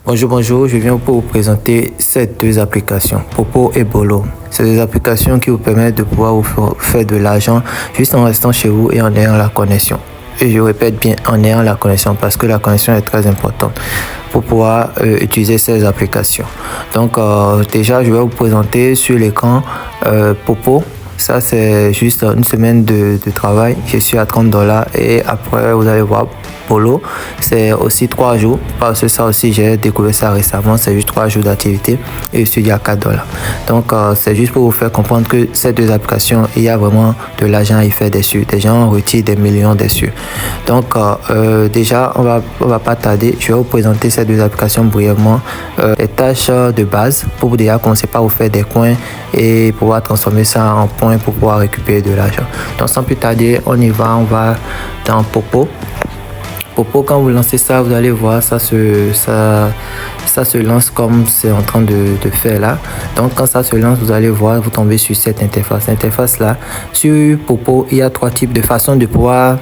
Bonjour, bonjour, je viens pour vous présenter ces deux applications, Popo et Bolo. C'est des applications qui vous permettent de pouvoir vous faire de l'argent juste en restant chez vous et en ayant la connexion. Et je répète bien, en ayant la connexion parce que la connexion est très importante pour pouvoir utiliser ces applications. Donc déjà, je vais vous présenter sur l'écran Popo. Ça, c'est juste une semaine de travail. Je suis à $30 et après, vous allez voir Polo. C'est aussi 3 jours parce que ça aussi, j'ai découvert ça récemment. C'est juste 3 jours d'activité et je suis à $4. Donc, c'est juste pour vous faire comprendre que ces deux applications, il y a vraiment de l'argent à y faire dessus. Des gens retirent des millions dessus. Donc, déjà, on va pas tarder. Je vais vous présenter ces deux applications brièvement. Les tâches de base pour déjà commencer par vous faire des coins et pouvoir transformer ça en points pour pouvoir récupérer de l'argent. Donc sans plus tarder, on y va, on va dans Popo. Popo, quand vous lancez ça, vous allez voir, ça se lance comme c'est en train de faire là. Donc quand ça se lance, vous allez voir, vous tombez sur cette interface. L'interface là, sur Popo, il y a 3 types de façons de pouvoir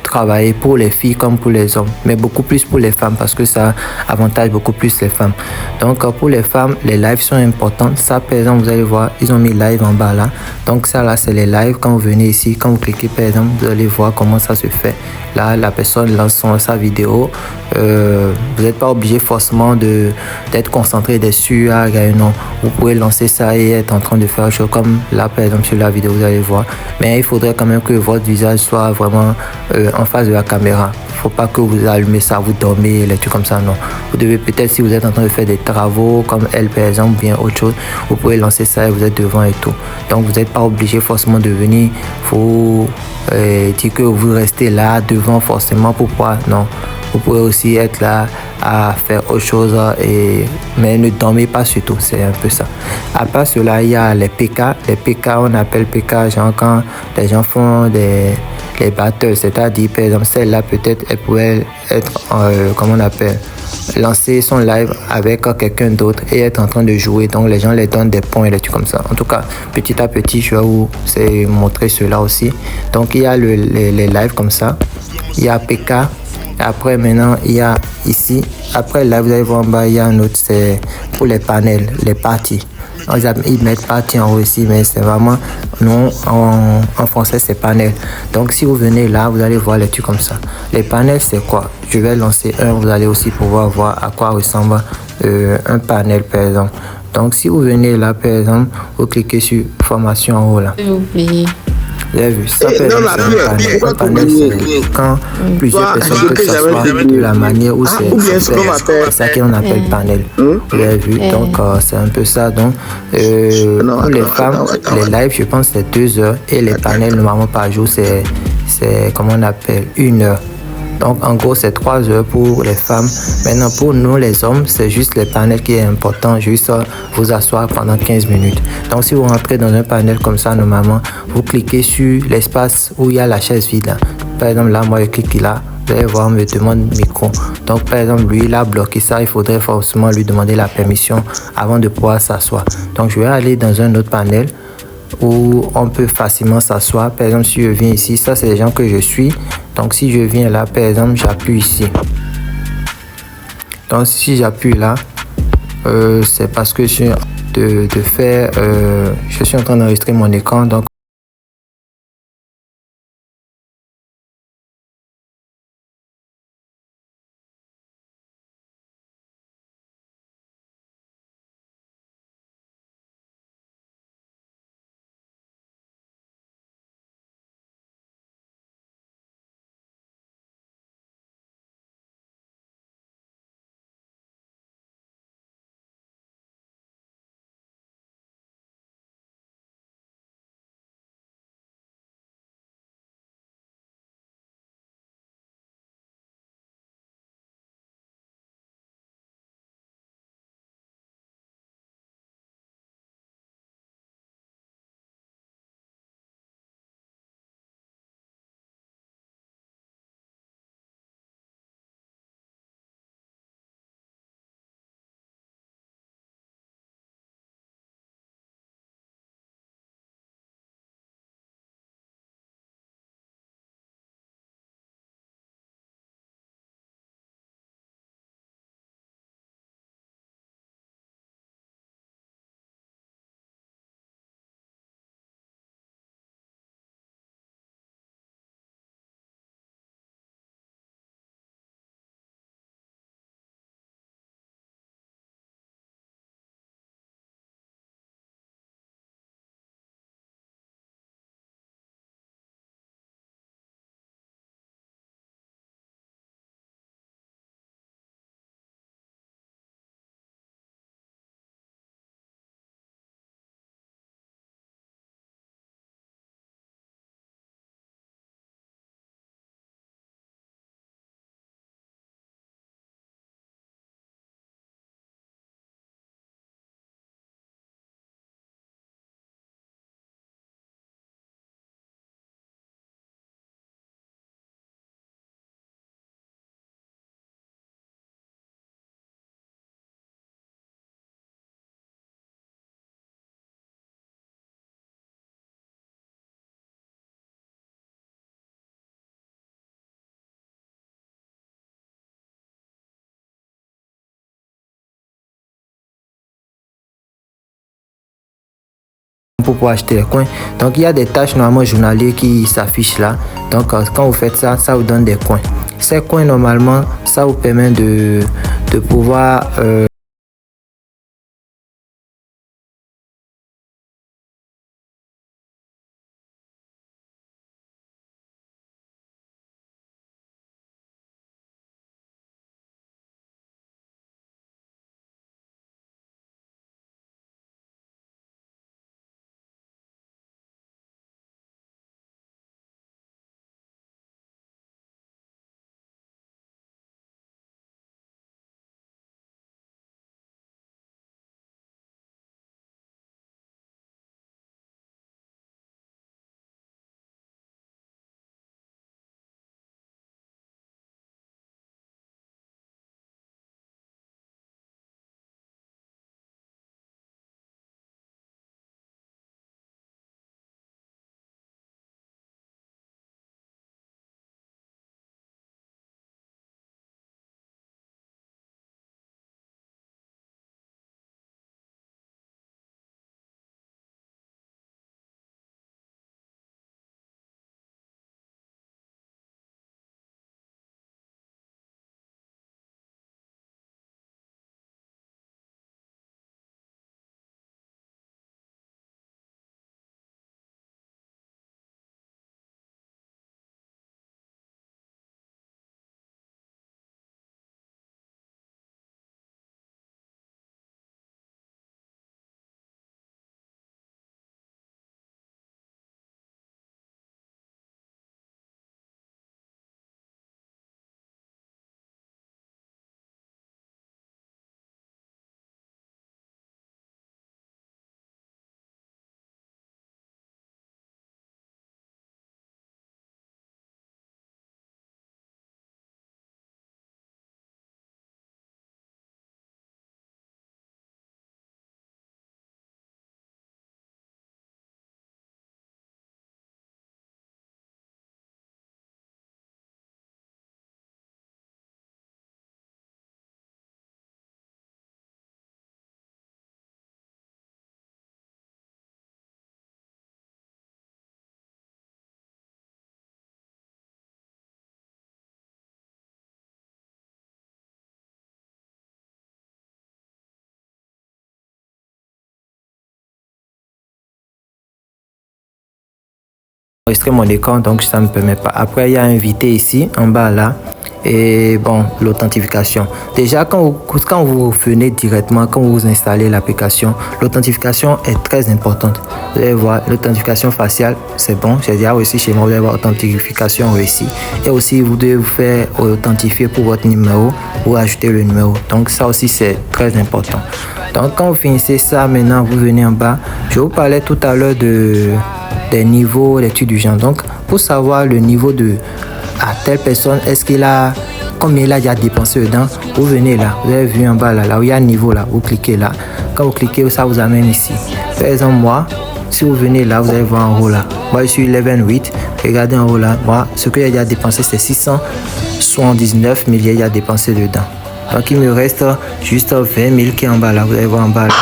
travailler pour les filles comme pour les hommes, mais beaucoup plus pour les femmes parce que ça avantage beaucoup plus les femmes. Donc pour les femmes, les lives sont importants. Ça, par exemple, vous allez voir, ils ont mis live en bas là. Donc ça là, c'est les lives. Quand vous venez ici, quand vous cliquez par exemple, vous allez voir comment ça se fait. Là, la personne lance sa vidéo. Vous n'êtes pas obligé forcément d'être concentré dessus. Non, vous pouvez lancer ça et être en train de faire autre chose comme là par exemple sur la vidéo, vous allez voir. Mais il faudrait quand même que votre visage soit vraiment en face de la caméra. Il ne faut pas que vous allumez ça, vous dormez, les trucs comme ça, non. Vous devez peut-être, si vous êtes en train de faire des travaux comme elle par exemple, ou bien autre chose, vous pouvez lancer ça et vous êtes devant et tout. Donc vous n'êtes pas obligé forcément de venir, faut dire que vous restez là devant forcément pour pouvoir, non. Vous pouvez aussi être là à faire autre chose, mais ne dormez pas surtout, c'est un peu ça. À part cela, il y a les PK. Les PK, on appelle PK, genre quand les gens font les battles, c'est-à-dire par exemple celle-là peut-être elle pourrait être, comment on appelle, lancer son live avec quelqu'un d'autre et être en train de jouer, donc les gens les donnent des points et des trucs comme ça. En tout cas, petit à petit, je vais vous montrer cela aussi. Donc il y a les lives comme ça, il y a PK. Après maintenant il y a ici, après là vous allez voir en bas, il y a un autre, c'est pour les panels, les parties. Ils mettent partie en haut ici, mais c'est vraiment, non, en français c'est panel. Donc si vous venez là, vous allez voir les trucs comme ça. Les panels c'est quoi? Je vais lancer un, vous allez aussi pouvoir voir à quoi ressemble un panel par exemple. Donc si vous venez là par exemple, vous cliquez sur formation en haut là. Vous avez vu, ça peut être un panel, c'est quand plusieurs personnes peuvent s'asseoir de la manière où c'est ça qu'on appelle panel. Vous avez vu, donc c'est un peu ça. Donc pour les femmes, les lives, je pense c'est 2 heures et les panels normalement par jour, c'est comment on appelle 1 heure. Donc en gros c'est 3 heures pour les femmes. Maintenant pour nous les hommes, c'est juste les panels qui est important, juste vous asseoir pendant 15 minutes. Donc si vous rentrez dans un panel comme ça, normalement, vous cliquez sur l'espace où il y a la chaise vide là. Par exemple là, moi je clique là, vous allez voir, on me demande micro. Donc par exemple lui il a bloqué ça, il faudrait forcément lui demander la permission avant de pouvoir s'asseoir. Donc je vais aller dans un autre panel où on peut facilement s'asseoir. Par exemple, si je viens ici, ça c'est les gens que je suis. Donc si je viens là, par exemple, j'appuie ici. Donc si j'appuie là, c'est parce que je suis je suis en train d'enregistrer mon écran. Donc pour pouvoir acheter les coins. Donc il y a des tâches normalement journalières qui s'affichent là. Donc quand vous faites ça, ça vous donne des coins. Ces coins normalement, ça vous permet de pouvoir enregistrer mon écran, donc ça ne me permet pas. Après, il y a invité ici, en bas là. Et bon, l'authentification. Déjà, quand vous venez directement, quand vous installez l'application, l'authentification est très importante. Vous allez voir, l'authentification faciale, c'est bon. J'ai déjà réussi chez moi, vous allez voir authentification réussie. Et aussi, vous devez vous faire authentifier pour votre numéro ou ajouter le numéro. Donc, ça aussi, c'est très important. Donc, quand vous finissez ça, maintenant, vous venez en bas. Je vous parlais tout à l'heure des niveaux d'études d'urgence. Donc, pour savoir le niveau de à telle personne, est-ce qu'il a, combien il a déjà dépensé dedans, vous venez là, vous avez vu en bas là où il y a un niveau là, vous cliquez là. Quand vous cliquez, ça vous amène ici. Par exemple, moi, si vous venez là, vous allez voir en haut là. Moi, je suis level 8. Regardez en haut là. Moi, ce que j'ai déjà dépensé, c'est 679 000 j'ai déjà dépensé dedans. Donc, il me reste juste 20 000 qui est en bas là. Vous allez voir en bas là.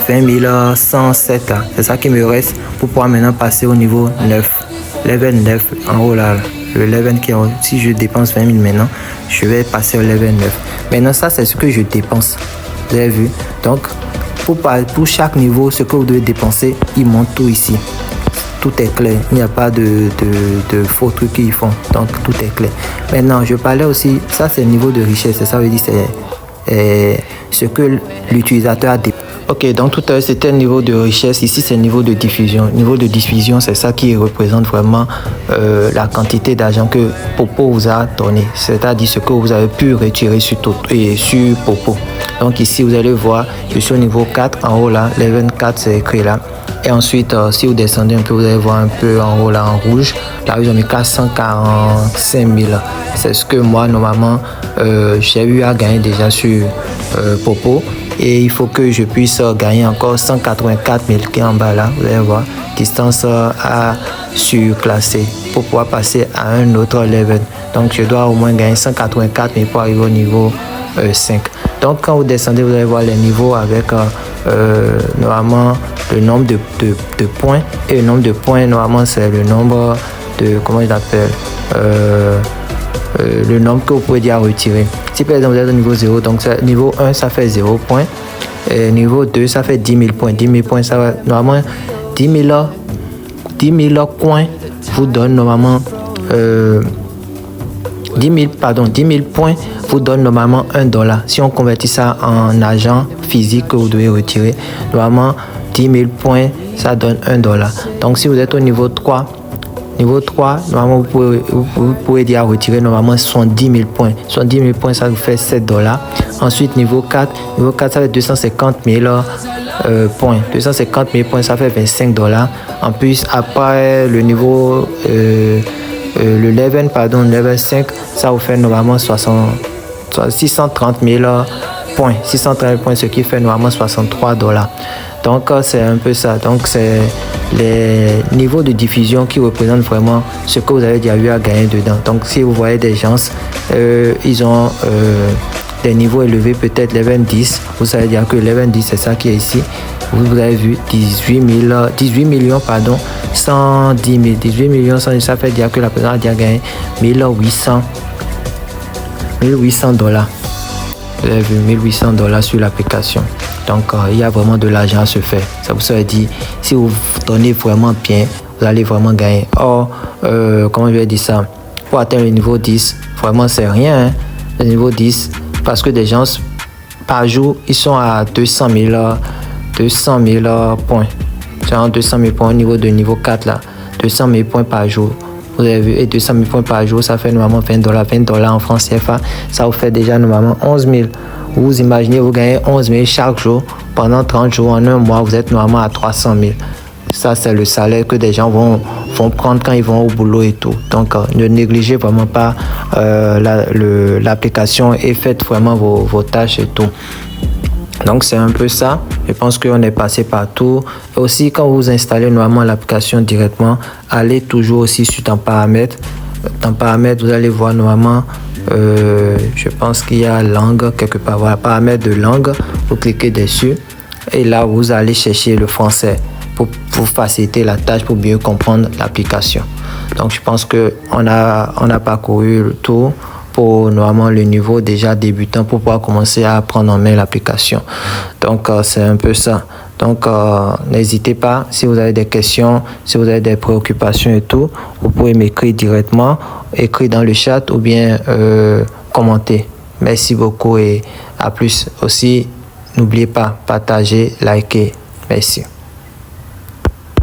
20 107 là. C'est ça qui me reste pour pouvoir maintenant passer au niveau 9. Level 9 en haut là. Le level qui est, si je dépense 20 000 maintenant, je vais passer au level 9. Maintenant, ça, c'est ce que je dépense. Vous avez vu? Donc, pour chaque niveau, ce que vous devez dépenser, il monte tout ici. Tout est clair. Il n'y a pas de faux trucs qu'ils font. Donc, tout est clair. Maintenant, je parlais aussi, ça, c'est le niveau de richesse. Ça veut dire c'est ce que l'utilisateur a dépensé. Ok, donc tout à l'heure c'était le niveau de richesse, ici c'est le niveau de diffusion. Le niveau de diffusion, c'est ça qui représente vraiment la quantité d'argent que Popo vous a donné, c'est-à-dire ce que vous avez pu retirer sur Popo. Donc ici vous allez voir, je suis au niveau 4, en haut là, level 4 c'est écrit là. Et ensuite, si vous descendez un peu, vous allez voir un peu en haut là, en rouge, là ils ont mis 445 000. C'est ce que moi normalement j'ai eu à gagner déjà sur Popo. Et il faut que je puisse gagner encore 184 000 qui est en bas là, vous allez voir, distance à surclasser pour pouvoir passer à un autre level. Donc je dois au moins gagner 184 000 pour arriver au niveau 5. Donc quand vous descendez, vous allez voir les niveaux avec normalement le nombre de points. Et le nombre de points, normalement, c'est le nombre de, comment il appelle, le nombre que vous pouvez dire retirer. Si par exemple vous êtes au niveau 0, donc niveau 1 ça fait 0 points, et niveau 2 ça fait 10 000 points. 10 000 points, ça va normalement 10 000 coins vous donne normalement 10 000 points vous donne normalement $1. Si on convertit ça en argent physique que vous devez retirer, normalement 10 000 points ça donne $1. Donc si vous êtes au niveau 3, normalement, vous pouvez dire retirer normalement 70 000 points. 70 000 points, ça vous fait $7. Ensuite, niveau 4, ça fait 250 000 points. 250 000 points, ça fait $25. En plus, après le niveau, le level 5, ça vous fait normalement 630 000 points. 630 000 points, ce qui fait normalement $63. Donc, c'est un peu ça. Donc, c'est les niveaux de diffusion qui représentent vraiment ce que vous avez déjà eu à gagner dedans. Donc, si vous voyez des gens, ils ont des niveaux élevés, peut-être level 10. Vous savez dire que level 10, c'est ça qui est ici. Vous avez vu 18 millions, 110 000. 18 millions, ça fait dire que la personne a déjà gagné $1 800. Vous avez vu $1 800 sur l'application. Donc, il y a vraiment de l'argent à se faire. Ça vous veut dire, si vous donnez vraiment bien, vous allez vraiment gagner. Or, comment je vais dire ça? Pour atteindre le niveau 10, vraiment, c'est rien. Hein? Le niveau 10, parce que des gens, par jour, ils sont à 200 000 points. C'est 200 000 points au niveau de niveau 4, là. 200 000 points par jour. Vous avez vu, et 200 000 points par jour, ça fait normalement $20. $20 en francs CFA, ça vous fait déjà normalement 11 000. Vous imaginez, vous gagnez 11 000 chaque jour pendant 30 jours. En un mois, vous êtes normalement à 300 000. Ça, c'est le salaire que des gens vont prendre quand ils vont au boulot et tout. Donc, ne négligez vraiment pas l'application et faites vraiment vos tâches et tout. Donc, c'est un peu ça. Je pense qu'on est passé partout. Aussi, quand vous installez normalement l'application directement, allez toujours aussi sur dans paramètres. Dans paramètres, vous allez voir normalement, je pense qu'il y a langue quelque part. Voilà, paramètres de langue. Vous cliquez dessus. Et là, vous allez chercher le français pour faciliter la tâche, pour mieux comprendre l'application. Donc, je pense qu'on a parcouru le tour pour normalement le niveau déjà débutant pour pouvoir commencer à prendre en main l'application. Donc, c'est un peu ça. Donc, n'hésitez pas, si vous avez des questions, si vous avez des préoccupations et tout, vous pouvez m'écrire directement, écrire dans le chat ou bien commenter. Merci beaucoup et à plus. Aussi, n'oubliez pas, partager, liker. Merci.